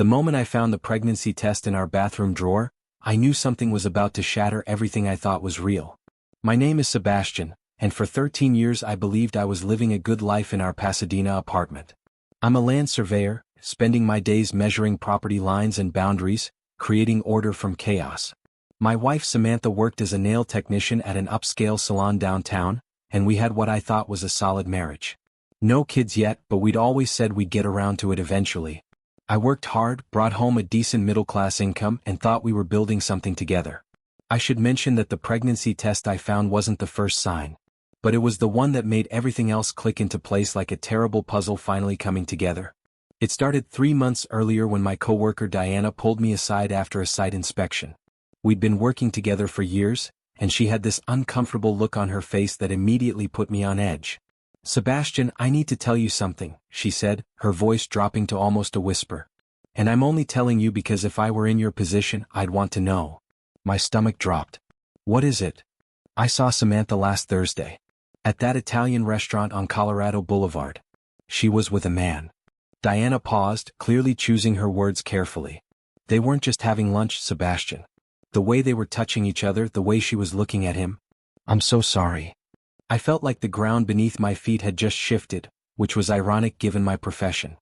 The moment I found the pregnancy test in our bathroom drawer, I knew something was about to shatter everything I thought was real. My name is Sebastian, and for 13 years I believed I was living a good life in our Pasadena apartment. I'm a land surveyor, spending my days measuring property lines and boundaries, creating order from chaos. My wife Samantha worked as a nail technician at an upscale salon downtown, and we had what I thought was a solid marriage. No kids yet, but we'd always said we'd get around to it eventually. I worked hard, brought home a decent middle-class income, and thought we were building something together. I should mention that the pregnancy test I found wasn't the first sign, but it was the one that made everything else click into place like a terrible puzzle finally coming together. It started 3 months earlier when my coworker Diana pulled me aside after a site inspection. We'd been working together for years, and she had this uncomfortable look on her face that immediately put me on edge. "Sebastian, I need to tell you something," she said, her voice dropping to almost a whisper. "And I'm only telling you because if I were in your position, I'd want to know." My stomach dropped. "What is it?" "I saw Samantha last Thursday. At that Italian restaurant on Colorado Boulevard. She was with a man." Diana paused, clearly choosing her words carefully. "They weren't just having lunch, Sebastian. The way they were touching each other, the way she was looking at him. I'm so sorry." I felt like the ground beneath my feet had just shifted, which was ironic given my profession.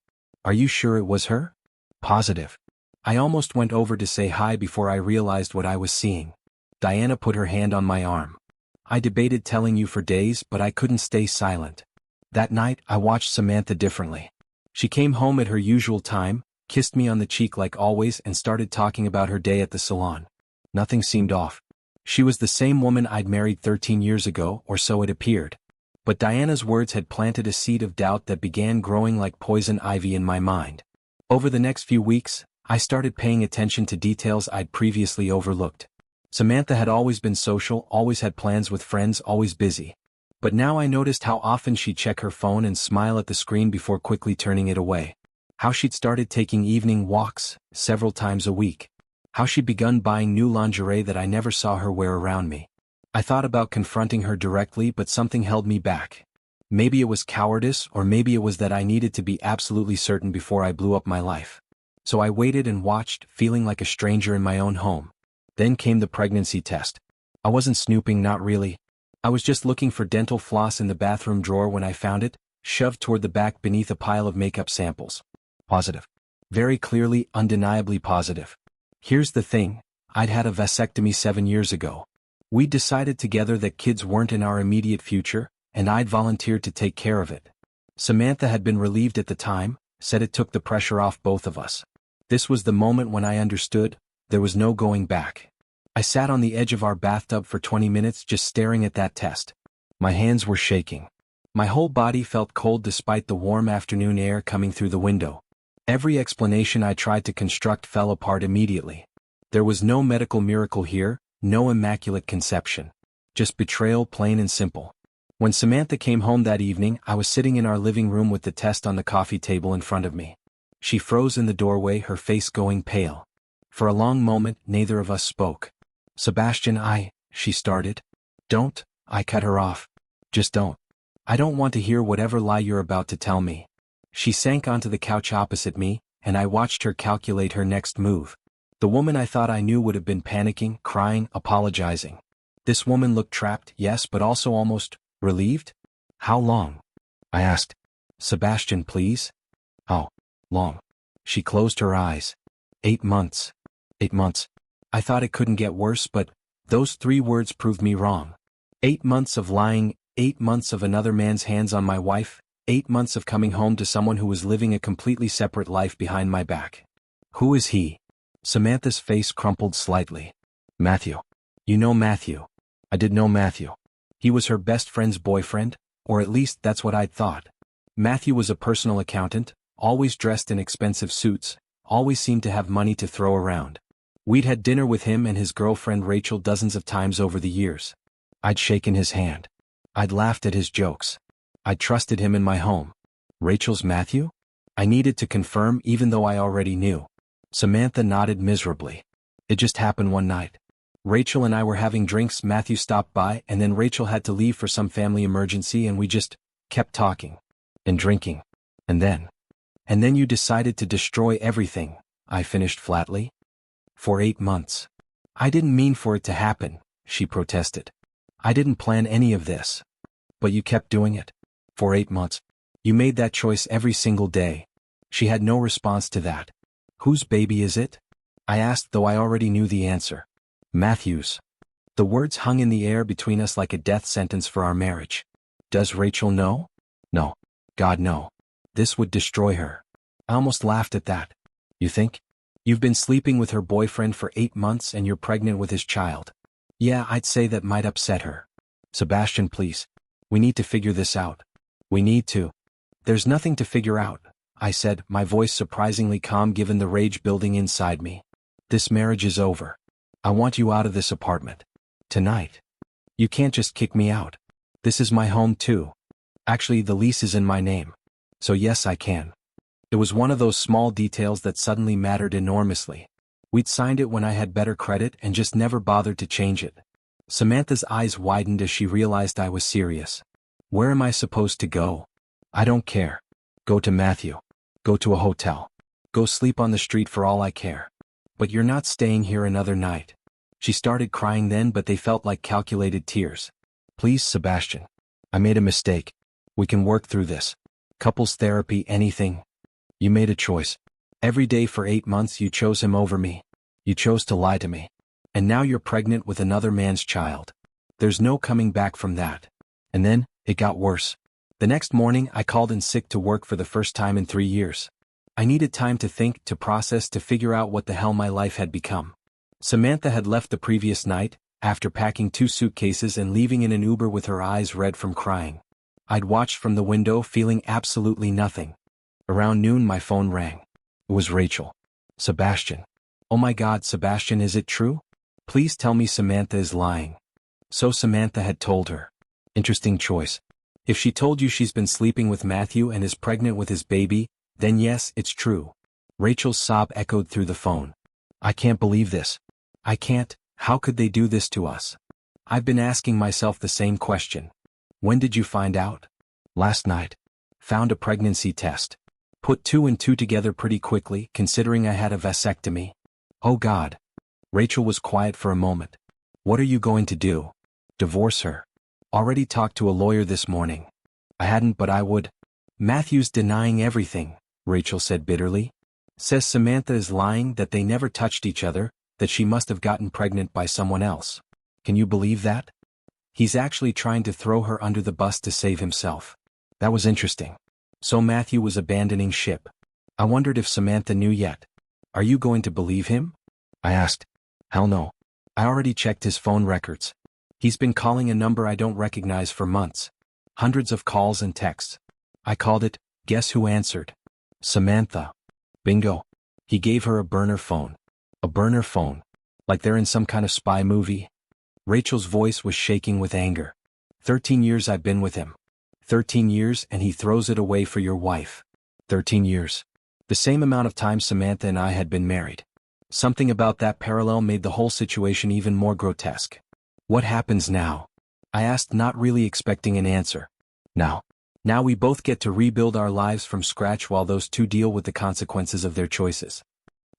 "Are you sure it was her?" "Positive." I almost went over to say hi before I realized what I was seeing. Diana put her hand on my arm. "I debated telling you for days, but I couldn't stay silent. That night, I watched Samantha differently. She came home at her usual time, kissed me on the cheek like always, and started talking about her day at the salon. Nothing seemed off. She was the same woman I'd married 13 years ago, or so it appeared. But Diana's words had planted a seed of doubt that began growing like poison ivy in my mind. Over the next few weeks, I started paying attention to details I'd previously overlooked. Samantha had always been social, always had plans with friends, always busy. But now I noticed how often she'd check her phone and smile at the screen before quickly turning it away. How she'd started taking evening walks, several times a week. How she'd begun buying new lingerie that I never saw her wear around me. I thought about confronting her directly, but something held me back. Maybe it was cowardice, or maybe it was that I needed to be absolutely certain before I blew up my life. So I waited and watched, feeling like a stranger in my own home. Then came the pregnancy test. I wasn't snooping, not really. I was just looking for dental floss in the bathroom drawer when I found it, shoved toward the back beneath a pile of makeup samples. Positive. Very clearly, undeniably positive. Here's the thing, I'd had a vasectomy 7 years ago. We'd decided together that kids weren't in our immediate future, and I'd volunteered to take care of it. Samantha had been relieved at the time, said it took the pressure off both of us. This was the moment when I understood, there was no going back. I sat on the edge of our bathtub for 20 minutes just staring at that test. My hands were shaking. My whole body felt cold despite the warm afternoon air coming through the window. Every explanation I tried to construct fell apart immediately. There was no medical miracle here, no immaculate conception. Just betrayal, plain and simple. When Samantha came home that evening, I was sitting in our living room with the test on the coffee table in front of me. She froze in the doorway, her face going pale. For a long moment, neither of us spoke. "Sebastian, she started. "Don't," I cut her off. "Just don't. I don't want to hear whatever lie you're about to tell me." She sank onto the couch opposite me, and I watched her calculate her next move. The woman I thought I knew would have been panicking, crying, apologizing. This woman looked trapped, yes, but also almost relieved. "How long?" I asked. "Sebastian, please." "How long?" She closed her eyes. 8 months. 8 months. I thought it couldn't get worse, but those 3 words proved me wrong. 8 months of lying, 8 months of another man's hands on my wife, 8 months of coming home to someone who was living a completely separate life behind my back. "Who is he?" Samantha's face crumpled slightly. "Matthew. You know Matthew." I did know Matthew. He was her best friend's boyfriend, or at least that's what I'd thought. Matthew was a personal accountant, always dressed in expensive suits, always seemed to have money to throw around. We'd had dinner with him and his girlfriend Rachel dozens of times over the years. I'd shaken his hand. I'd laughed at his jokes. I'd trusted him in my home. Rachel's Matthew? I needed to confirm even though I already knew. Samantha nodded miserably. "It just happened one night. Rachel and I were having drinks, Matthew stopped by, and then Rachel had to leave for some family emergency, and we just kept talking. And drinking. And then you decided to destroy everything. I finished flatly. For 8 months. I didn't mean for it to happen, she protested. I didn't plan any of this. But you kept doing it. For 8 months. You made that choice every single day. She had no response to that. Whose baby is it? I asked, though I already knew the answer. Matthew's. The words hung in the air between us like a death sentence for our marriage. Does Rachel know? No. God, no. This would destroy her. I almost laughed at that. You think? You've been sleeping with her boyfriend for 8 months and you're pregnant with his child. Yeah, I'd say that might upset her. Sebastian, please. We need to figure this out. We need to. There's nothing to figure out, I said, my voice surprisingly calm given the rage building inside me. This marriage is over. I want you out of this apartment. Tonight. You can't just kick me out. This is my home too. Actually, the lease is in my name. So yes, I can. It was one of those small details that suddenly mattered enormously. We'd signed it when I had better credit and just never bothered to change it. Samantha's eyes widened as she realized I was serious. Where am I supposed to go? I don't care. Go to Matthew. Go to a hotel. Go sleep on the street for all I care. But you're not staying here another night. She started crying then, but they felt like calculated tears. Please, Sebastian. I made a mistake. We can work through this. Couples therapy, anything. You made a choice. Every day for 8 months you chose him over me. You chose to lie to me. And now you're pregnant with another man's child. There's no coming back from that. And then, it got worse. The next morning I called in sick to work for the first time in 3 years. I needed time to think, to process, to figure out what the hell my life had become. Samantha had left the previous night, after packing 2 suitcases and leaving in an Uber with her eyes red from crying. I'd watched from the window feeling absolutely nothing. Around noon my phone rang. It was Rachel. Sebastian. Oh my God, Sebastian, is it true? Please tell me Samantha is lying. So Samantha had told her. Interesting choice. If she told you she's been sleeping with Matthew and is pregnant with his baby, then yes, it's true. Rachel's sob echoed through the phone. I can't believe this. I can't. How could they do this to us? I've been asking myself the same question. When did you find out? Last night. Found a pregnancy test. Put 2 and 2 together pretty quickly, considering I had a vasectomy. Oh God. Rachel was quiet for a moment. What are you going to do? Divorce her. Already talked to a lawyer this morning. I hadn't, but I would. Matthew's denying everything, Rachel said bitterly. Says Samantha is lying, that they never touched each other, that she must have gotten pregnant by someone else. Can you believe that? He's actually trying to throw her under the bus to save himself. That was interesting. So Matthew was abandoning ship. I wondered if Samantha knew yet. Are you going to believe him? I asked. Hell no. I already checked his phone records. He's been calling a number I don't recognize for months. Hundreds of calls and texts. I called it. Guess who answered? Samantha. Bingo. He gave her a burner phone. A burner phone. Like they're in some kind of spy movie. Rachel's voice was shaking with anger. 13 years I've been with him. 13 years and he throws it away for your wife. 13 years. The same amount of time Samantha and I had been married. Something about that parallel made the whole situation even more grotesque. What happens now? I asked, not really expecting an answer. Now we both get to rebuild our lives from scratch while those two deal with the consequences of their choices.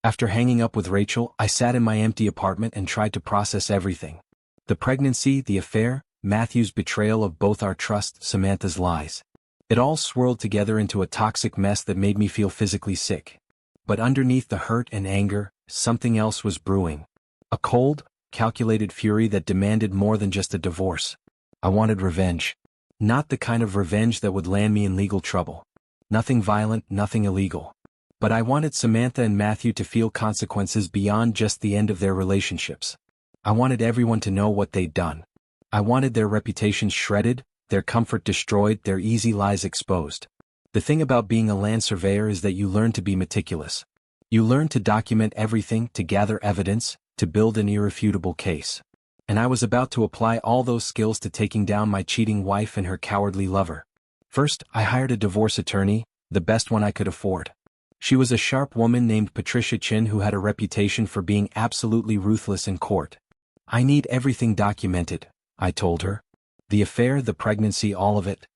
After hanging up with Rachel, I sat in my empty apartment and tried to process everything. The pregnancy, the affair, Matthew's betrayal of both our trust, Samantha's lies. It all swirled together into a toxic mess that made me feel physically sick. But underneath the hurt and anger, something else was brewing. A cold, calculated fury that demanded more than just a divorce. I wanted revenge. Not the kind of revenge that would land me in legal trouble. Nothing violent, nothing illegal. But I wanted Samantha and Matthew to feel consequences beyond just the end of their relationships. I wanted everyone to know what they'd done. I wanted their reputations shredded, their comfort destroyed, their easy lies exposed. The thing about being a land surveyor is that you learn to be meticulous. You learn to document everything, to gather evidence, to build an irrefutable case. And I was about to apply all those skills to taking down my cheating wife and her cowardly lover. First, I hired a divorce attorney, the best one I could afford. She was a sharp woman named Patricia Chin who had a reputation for being absolutely ruthless in court. I need everything documented, I told her. The affair, the pregnancy, all of it.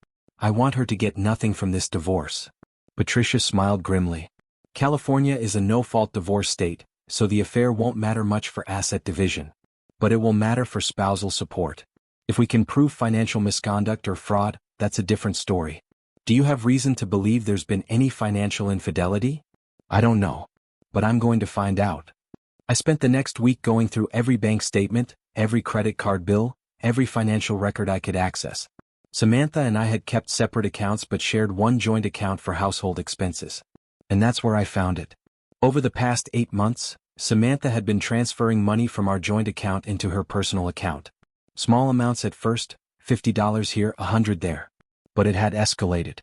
I want her to get nothing from this divorce. Patricia smiled grimly. California is a no-fault divorce state, so the affair won't matter much for asset division. But it will matter for spousal support. If we can prove financial misconduct or fraud, that's a different story. Do you have reason to believe there's been any financial infidelity? I don't know. But I'm going to find out. I spent the next week going through every bank statement, every credit card bill, every financial record I could access. Samantha and I had kept separate accounts but shared one joint account for household expenses. And that's where I found it. Over the past 8 months, Samantha had been transferring money from our joint account into her personal account. Small amounts at first, $50 here, $100 there. But it had escalated.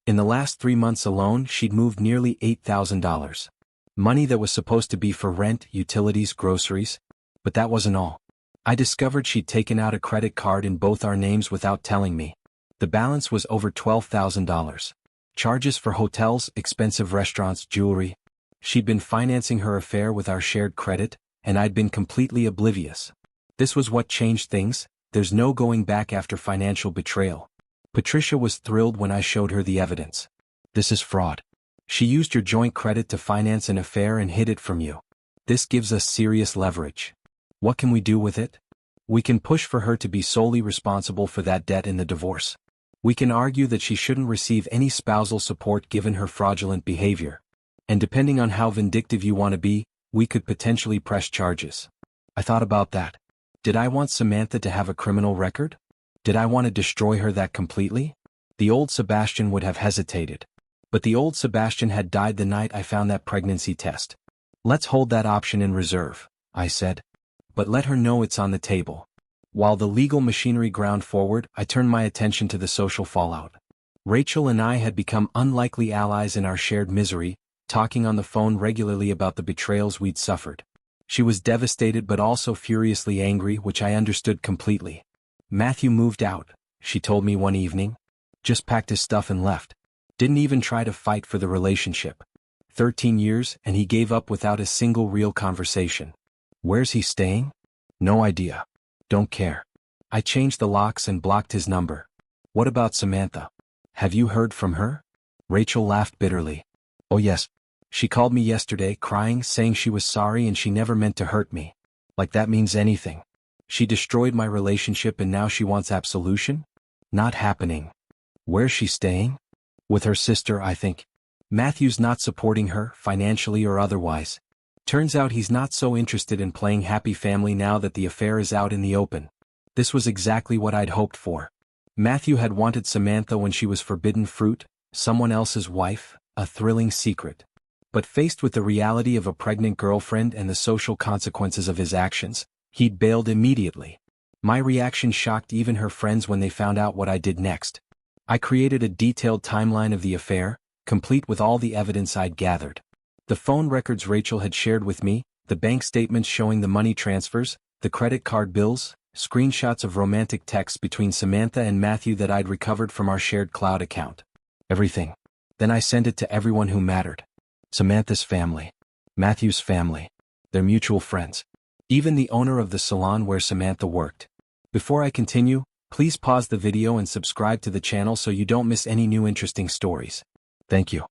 In the last 3 months alone, she'd moved nearly $8,000. Money that was supposed to be for rent, utilities, groceries. But that wasn't all. I discovered she'd taken out a credit card in both our names without telling me. The balance was over $12,000. Charges for hotels, expensive restaurants, jewelry. She'd been financing her affair with our shared credit, and I'd been completely oblivious. This was what changed things. There's no going back after financial betrayal. Patricia was thrilled when I showed her the evidence. This is fraud. She used your joint credit to finance an affair and hid it from you. This gives us serious leverage. What can we do with it? We can push for her to be solely responsible for that debt in the divorce. We can argue that she shouldn't receive any spousal support given her fraudulent behavior. And depending on how vindictive you want to be, we could potentially press charges. I thought about that. Did I want Samantha to have a criminal record? Did I want to destroy her that completely? The old Sebastian would have hesitated. But the old Sebastian had died the night I found that pregnancy test. Let's hold that option in reserve, I said. But let her know it's on the table. While the legal machinery ground forward, I turned my attention to the social fallout. Rachel and I had become unlikely allies in our shared misery, talking on the phone regularly about the betrayals we'd suffered. She was devastated but also furiously angry, which I understood completely. Matthew moved out, she told me one evening. Just packed his stuff and left. Didn't even try to fight for the relationship. 13 years, and he gave up without a single real conversation. Where's he staying? No idea. Don't care. I changed the locks and blocked his number. What about Samantha? Have you heard from her? Rachel laughed bitterly. Oh yes. She called me yesterday crying, saying she was sorry and she never meant to hurt me. Like that means anything. She destroyed my relationship and now she wants absolution? Not happening. Where's she staying? With her sister, I think. Matthew's not supporting her, financially or otherwise. Turns out he's not so interested in playing happy family now that the affair is out in the open. This was exactly what I'd hoped for. Matthew had wanted Samantha when she was forbidden fruit, someone else's wife, a thrilling secret. But faced with the reality of a pregnant girlfriend and the social consequences of his actions, he'd bailed immediately. My reaction shocked even her friends when they found out what I did next. I created a detailed timeline of the affair, complete with all the evidence I'd gathered. The phone records Rachel had shared with me, the bank statements showing the money transfers, the credit card bills, screenshots of romantic texts between Samantha and Matthew that I'd recovered from our shared cloud account. Everything. Then I sent it to everyone who mattered. Samantha's family. Matthew's family. Their mutual friends. Even the owner of the salon where Samantha worked. Before I continue, please pause the video and subscribe to the channel so you don't miss any new interesting stories. Thank you.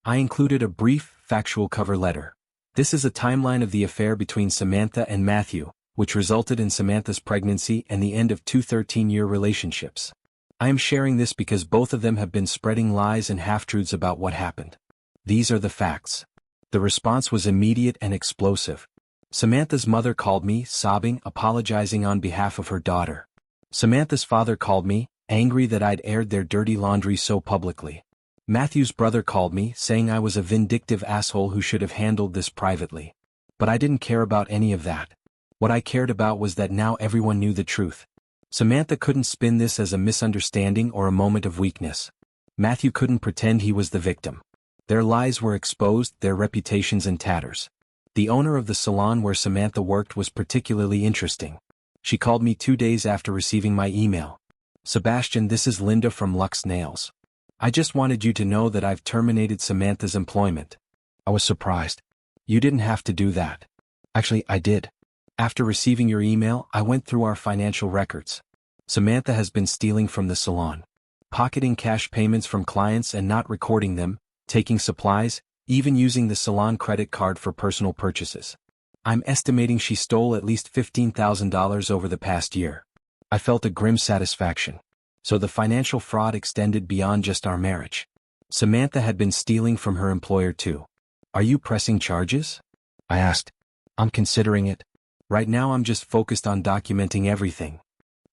I included a brief, factual cover letter. This is a timeline of the affair between Samantha and Matthew, which resulted in Samantha's pregnancy and the end of 2 13-year relationships. I am sharing this because both of them have been spreading lies and half-truths about what happened. These are the facts. The response was immediate and explosive. Samantha's mother called me, sobbing, apologizing on behalf of her daughter. Samantha's father called me, angry that I'd aired their dirty laundry so publicly. Matthew's brother called me, saying I was a vindictive asshole who should have handled this privately. But I didn't care about any of that. What I cared about was that now everyone knew the truth. Samantha couldn't spin this as a misunderstanding or a moment of weakness. Matthew couldn't pretend he was the victim. Their lies were exposed, their reputations in tatters. The owner of the salon where Samantha worked was particularly interesting. She called me 2 days after receiving my email. Sebastian, this is Linda from Lux Nails. I just wanted you to know that I've terminated Samantha's employment. I was surprised. You didn't have to do that. Actually, I did. After receiving your email, I went through our financial records. Samantha has been stealing from the salon, pocketing cash payments from clients and not recording them, taking supplies, even using the Salon credit card for personal purchases. I'm estimating she stole at least $15,000 over the past year. I felt a grim satisfaction. So the financial fraud extended beyond just our marriage. Samantha had been stealing from her employer too. Are you pressing charges? I asked. I'm considering it. Right now I'm just focused on documenting everything.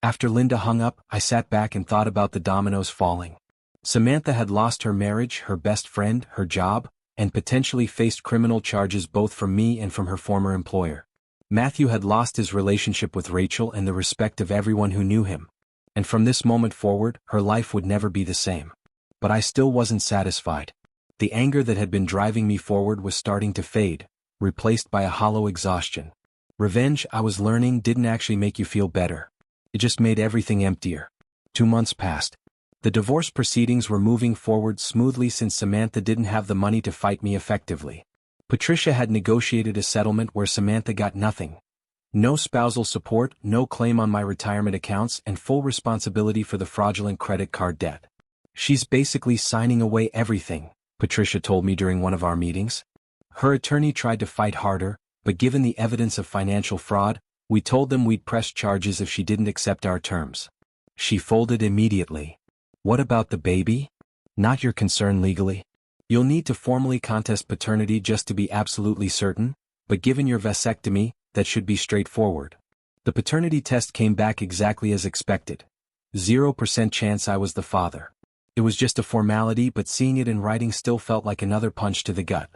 After Linda hung up, I sat back and thought about the dominoes falling. Samantha had lost her marriage, her best friend, her job, and potentially faced criminal charges both from me and from her former employer. Matthew had lost his relationship with Rachel and the respect of everyone who knew him. And from this moment forward, her life would never be the same. But I still wasn't satisfied. The anger that had been driving me forward was starting to fade, replaced by a hollow exhaustion. Revenge, I was learning, didn't actually make you feel better. It just made everything emptier. 2 months passed. The divorce proceedings were moving forward smoothly since Samantha didn't have the money to fight me effectively. Patricia had negotiated a settlement where Samantha got nothing. No spousal support, no claim on my retirement accounts, and full responsibility for the fraudulent credit card debt. She's basically signing away everything, Patricia told me during one of our meetings. Her attorney tried to fight harder, but given the evidence of financial fraud, we told them we'd press charges if she didn't accept our terms. She folded immediately. What about the baby? Not your concern legally. You'll need to formally contest paternity just to be absolutely certain, but given your vasectomy, that should be straightforward. The paternity test came back exactly as expected. 0% chance I was the father. It was just a formality, but seeing it in writing still felt like another punch to the gut.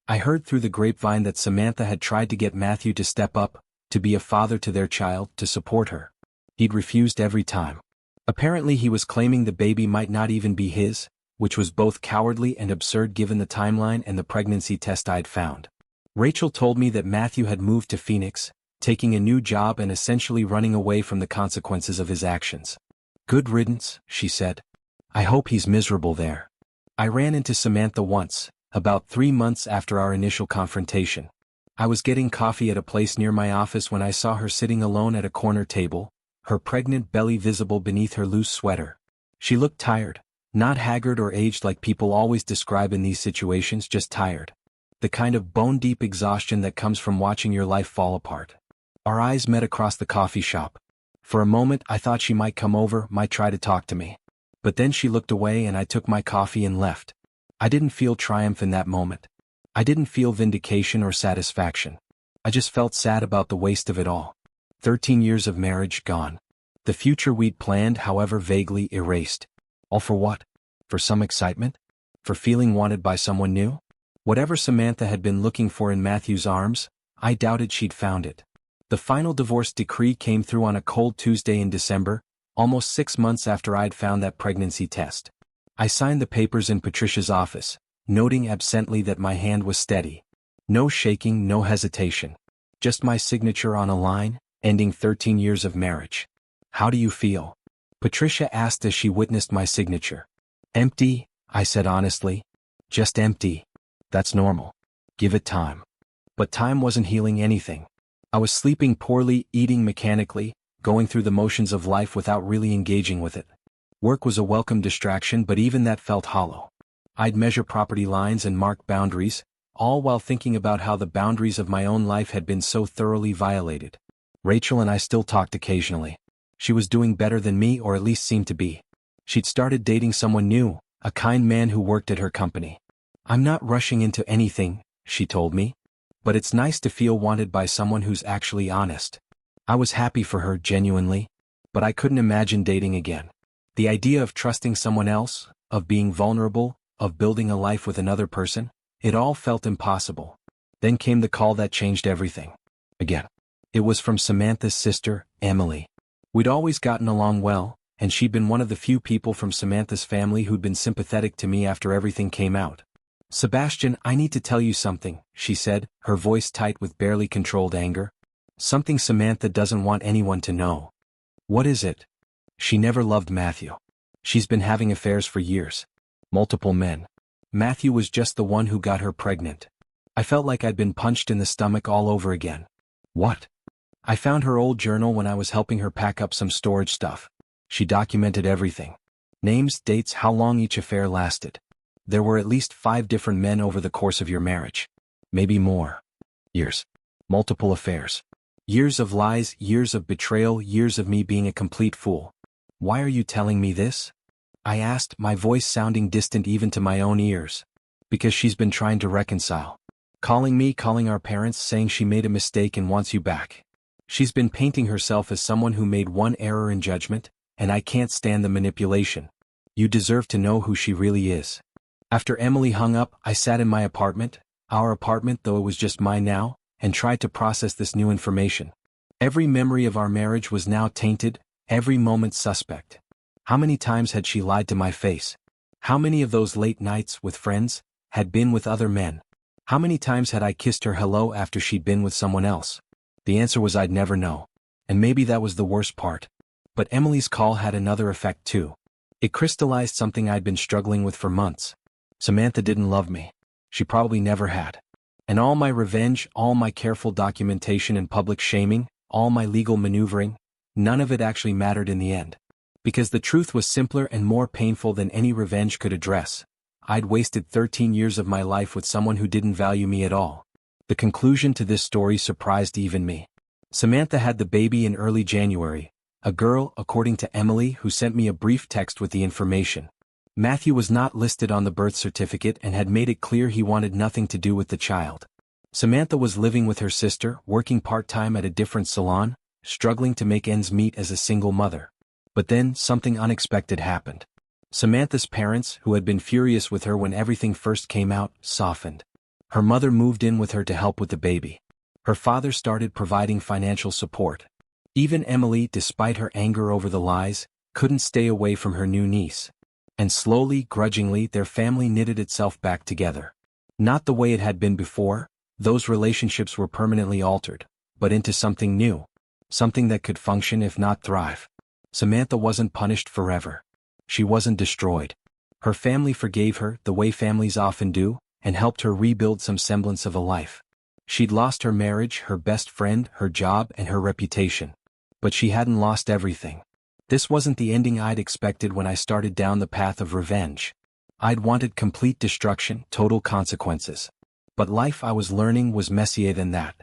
I heard through the grapevine that Samantha had tried to get Matthew to step up, to be a father to their child, to support her. He'd refused every time. Apparently he was claiming the baby might not even be his, which was both cowardly and absurd given the timeline and the pregnancy test I'd found. Rachel told me that Matthew had moved to Phoenix, taking a new job and essentially running away from the consequences of his actions. Good riddance, she said. I hope he's miserable there. I ran into Samantha once, about 3 months after our initial confrontation. I was getting coffee at a place near my office when I saw her sitting alone at a corner table, her pregnant belly visible beneath her loose sweater. She looked tired, not haggard or aged like people always describe in these situations, just tired. The kind of bone-deep exhaustion that comes from watching your life fall apart. Our eyes met across the coffee shop. For a moment I thought she might come over, might try to talk to me. But then she looked away and I took my coffee and left. I didn't feel triumph in that moment. I didn't feel vindication or satisfaction. I just felt sad about the waste of it all. 13 years of marriage gone. The future we'd planned, however vaguely, erased. All for what? For some excitement? For feeling wanted by someone new? Whatever Samantha had been looking for in Matthew's arms, I doubted she'd found it. The final divorce decree came through on a cold Tuesday in December, almost 6 months after I'd found that pregnancy test. I signed the papers in Patricia's office, noting absently that my hand was steady. No shaking, no hesitation. Just my signature on a line, ending 13 years of marriage. How do you feel? Patricia asked as she witnessed my signature. Empty, I said honestly. Just empty. That's normal. Give it time. But time wasn't healing anything. I was sleeping poorly, eating mechanically, going through the motions of life without really engaging with it. Work was a welcome distraction, but even that felt hollow. I'd measure property lines and mark boundaries, all while thinking about how the boundaries of my own life had been so thoroughly violated. Rachel and I still talked occasionally. She was doing better than me, or at least seemed to be. She'd started dating someone new, a kind man who worked at her company. I'm not rushing into anything, she told me. But it's nice to feel wanted by someone who's actually honest. I was happy for her, genuinely. But I couldn't imagine dating again. The idea of trusting someone else, of being vulnerable, of building a life with another person, it all felt impossible. Then came the call that changed everything. Again. It was from Samantha's sister, Emily. We'd always gotten along well, and she'd been one of the few people from Samantha's family who'd been sympathetic to me after everything came out. Sebastian, I need to tell you something, she said, her voice tight with barely controlled anger. Something Samantha doesn't want anyone to know. What is it? She never loved Matthew. She's been having affairs for years. Multiple men. Matthew was just the one who got her pregnant. I felt like I'd been punched in the stomach all over again. What? I found her old journal when I was helping her pack up some storage stuff. She documented everything. Names, dates, how long each affair lasted. There were at least 5 different men over the course of your marriage. Maybe more. Years. Multiple affairs. Years of lies, years of betrayal, years of me being a complete fool. Why are you telling me this? I asked, my voice sounding distant even to my own ears. Because she's been trying to reconcile. Calling me, calling our parents, saying she made a mistake and wants you back. She's been painting herself as someone who made one error in judgment, and I can't stand the manipulation. You deserve to know who she really is. After Emily hung up, I sat in my apartment, our apartment though it was just mine now, and tried to process this new information. Every memory of our marriage was now tainted, every moment suspect. How many times had she lied to my face? How many of those late nights with friends had been with other men? How many times had I kissed her hello after she'd been with someone else? The answer was I'd never know. And maybe that was the worst part. But Emily's call had another effect too. It crystallized something I'd been struggling with for months. Samantha didn't love me. She probably never had. And all my revenge, all my careful documentation and public shaming, all my legal maneuvering, none of it actually mattered in the end. Because the truth was simpler and more painful than any revenge could address. I'd wasted 13 years of my life with someone who didn't value me at all. The conclusion to this story surprised even me. Samantha had the baby in early January, a girl, according to Emily, who sent me a brief text with the information. Matthew was not listed on the birth certificate and had made it clear he wanted nothing to do with the child. Samantha was living with her sister, working part-time at a different salon, struggling to make ends meet as a single mother. But then, something unexpected happened. Samantha's parents, who had been furious with her when everything first came out, softened. Her mother moved in with her to help with the baby. Her father started providing financial support. Even Emily, despite her anger over the lies, couldn't stay away from her new niece. And slowly, grudgingly, their family knitted itself back together. Not the way it had been before, those relationships were permanently altered, but into something new. Something that could function if not thrive. Samantha wasn't punished forever. She wasn't destroyed. Her family forgave her, the way families often do, and helped her rebuild some semblance of a life. She'd lost her marriage, her best friend, her job, and her reputation. But she hadn't lost everything. This wasn't the ending I'd expected when I started down the path of revenge. I'd wanted complete destruction, total consequences. But life, I was learning, was messier than that.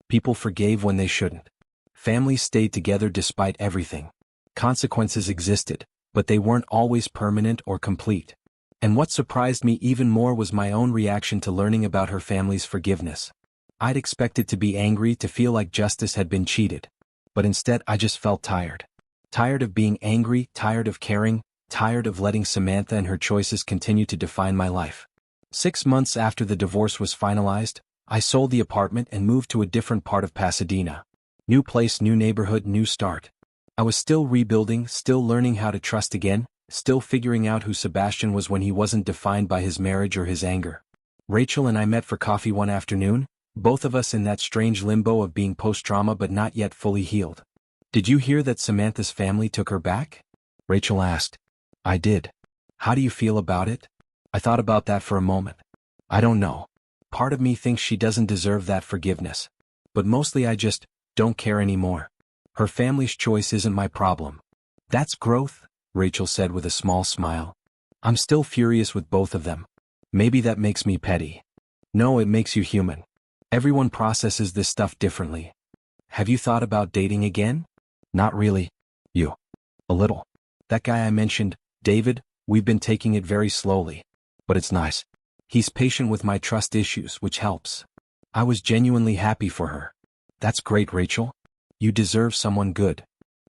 People forgave when they shouldn't. Families stayed together despite everything. Consequences existed, but they weren't always permanent or complete. And what surprised me even more was my own reaction to learning about her family's forgiveness. I'd expected to be angry, to feel like justice had been cheated. But instead I just felt tired. Tired of being angry, tired of caring, tired of letting Samantha and her choices continue to define my life. 6 months after the divorce was finalized, I sold the apartment and moved to a different part of Pasadena. New place, new neighborhood, new start. I was still rebuilding, still learning how to trust again, still figuring out who Sebastian was when he wasn't defined by his marriage or his anger. Rachel and I met for coffee one afternoon, both of us in that strange limbo of being post-trauma but not yet fully healed. "Did you hear that Samantha's family took her back?" Rachel asked. "I did. How do you feel about it?" I thought about that for a moment. I don't know. Part of me thinks she doesn't deserve that forgiveness. But mostly I just don't care anymore. Her family's choice isn't my problem. "That's growth," Rachel said with a small smile. "I'm still furious with both of them. Maybe that makes me petty." "No, it makes you human. Everyone processes this stuff differently. Have you thought about dating again?" "Not really." "You?" "A little. That guy I mentioned, David, we've been taking it very slowly. But it's nice. He's patient with my trust issues, which helps." I was genuinely happy for her. "That's great, Rachel. You deserve someone good."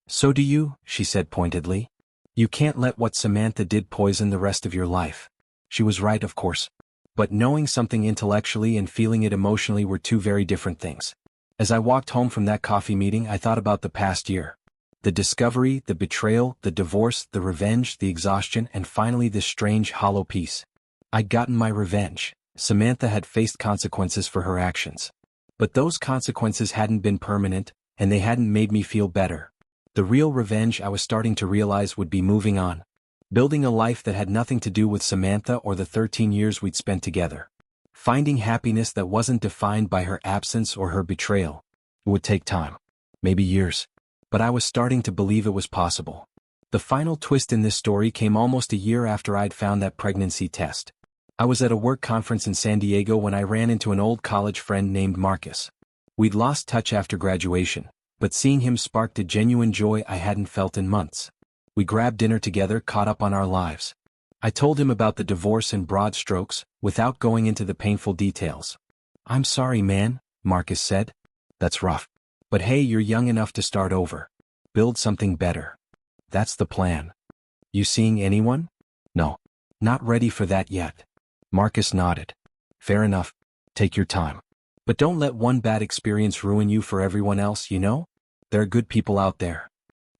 "So do you," she said pointedly. "You can't let what Samantha did poison the rest of your life." She was right, of course. But knowing something intellectually and feeling it emotionally were two very different things. As I walked home from that coffee meeting, I thought about the past year. The discovery, the betrayal, the divorce, the revenge, the exhaustion, and finally this strange, hollow peace. I'd gotten my revenge. Samantha had faced consequences for her actions. But those consequences hadn't been permanent, and they hadn't made me feel better. The real revenge, I was starting to realize, would be moving on. Building a life that had nothing to do with Samantha or the 13 years we'd spent together. Finding happiness that wasn't defined by her absence or her betrayal. It would take time. Maybe years. But I was starting to believe it was possible. The final twist in this story came almost a year after I'd found that pregnancy test. I was at a work conference in San Diego when I ran into an old college friend named Marcus. We'd lost touch after graduation, but seeing him sparked a genuine joy I hadn't felt in months. We grabbed dinner together, caught up on our lives. I told him about the divorce in broad strokes, without going into the painful details. "I'm sorry, man," Marcus said. "That's rough. But hey, you're young enough to start over. Build something better. That's the plan." "You seeing anyone?" "No. Not ready for that yet." Marcus nodded. "Fair enough. Take your time. But don't let one bad experience ruin you for everyone else, you know? There are good people out there."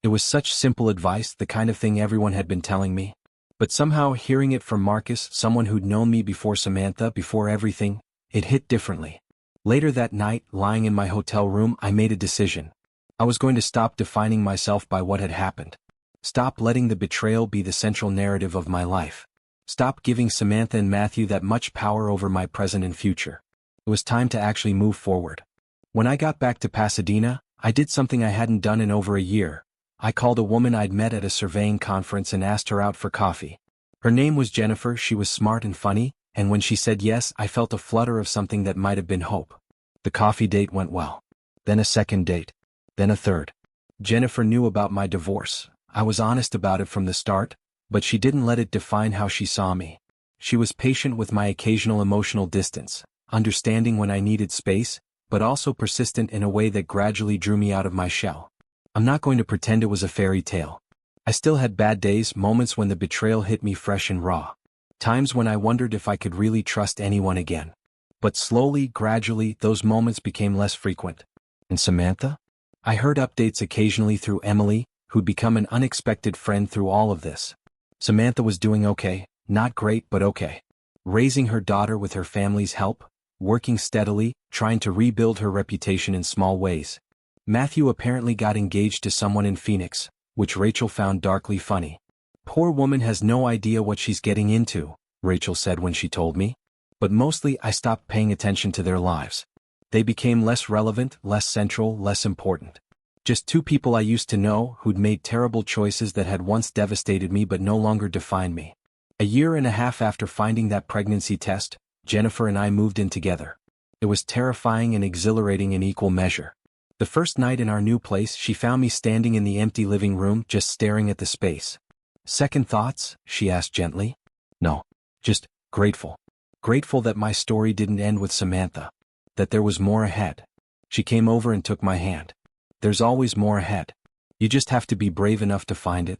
It was such simple advice, the kind of thing everyone had been telling me. But somehow hearing it from Marcus, someone who'd known me before Samantha, before everything, it hit differently. Later that night, lying in my hotel room, I made a decision. I was going to stop defining myself by what had happened. Stop letting the betrayal be the central narrative of my life. Stop giving Samantha and Matthew that much power over my present and future. It was time to actually move forward. When I got back to Pasadena, I did something I hadn't done in over a year. I called a woman I'd met at a surveying conference and asked her out for coffee. Her name was Jennifer, she was smart and funny, and when she said yes, I felt a flutter of something that might have been hope. The coffee date went well. Then a second date. Then a third. Jennifer knew about my divorce. I was honest about it from the start, but she didn't let it define how she saw me. She was patient with my occasional emotional distance, understanding when I needed space, but also persistent in a way that gradually drew me out of my shell. I'm not going to pretend it was a fairy tale. I still had bad days, moments when the betrayal hit me fresh and raw. Times when I wondered if I could really trust anyone again. But slowly, gradually, those moments became less frequent. And Samantha? I heard updates occasionally through Emily, who'd become an unexpected friend through all of this. Samantha was doing okay, not great but okay. Raising her daughter with her family's help, working steadily, trying to rebuild her reputation in small ways. Matthew apparently got engaged to someone in Phoenix, which Rachel found darkly funny. "Poor woman has no idea what she's getting into," Rachel said when she told me. But mostly I stopped paying attention to their lives. They became less relevant, less central, less important. Just two people I used to know who'd made terrible choices that had once devastated me but no longer defined me. A year and a half after finding that pregnancy test, Jennifer and I moved in together. It was terrifying and exhilarating in equal measure. The first night in our new place, she found me standing in the empty living room, just staring at the space. "Second thoughts?" she asked gently. "No. Just grateful. Grateful that my story didn't end with Samantha. That there was more ahead." She came over and took my hand. "There's always more ahead. You just have to be brave enough to find it."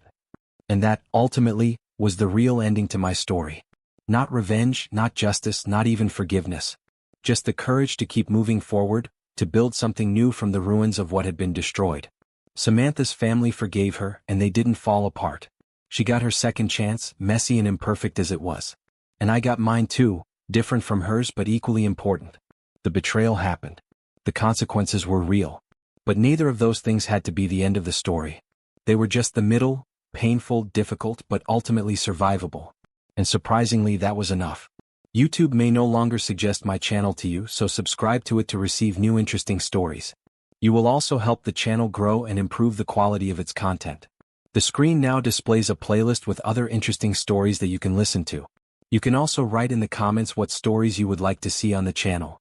And that, ultimately, was the real ending to my story. Not revenge, not justice, not even forgiveness. Just the courage to keep moving forward, to build something new from the ruins of what had been destroyed. Samantha's family forgave her, and they didn't fall apart. She got her second chance, messy and imperfect as it was. And I got mine too, different from hers but equally important. The betrayal happened. The consequences were real. But neither of those things had to be the end of the story. They were just the middle, painful, difficult, but ultimately survivable. And surprisingly, that was enough. YouTube may no longer suggest my channel to you, so subscribe to it to receive new interesting stories. You will also help the channel grow and improve the quality of its content. The screen now displays a playlist with other interesting stories that you can listen to. You can also write in the comments what stories you would like to see on the channel.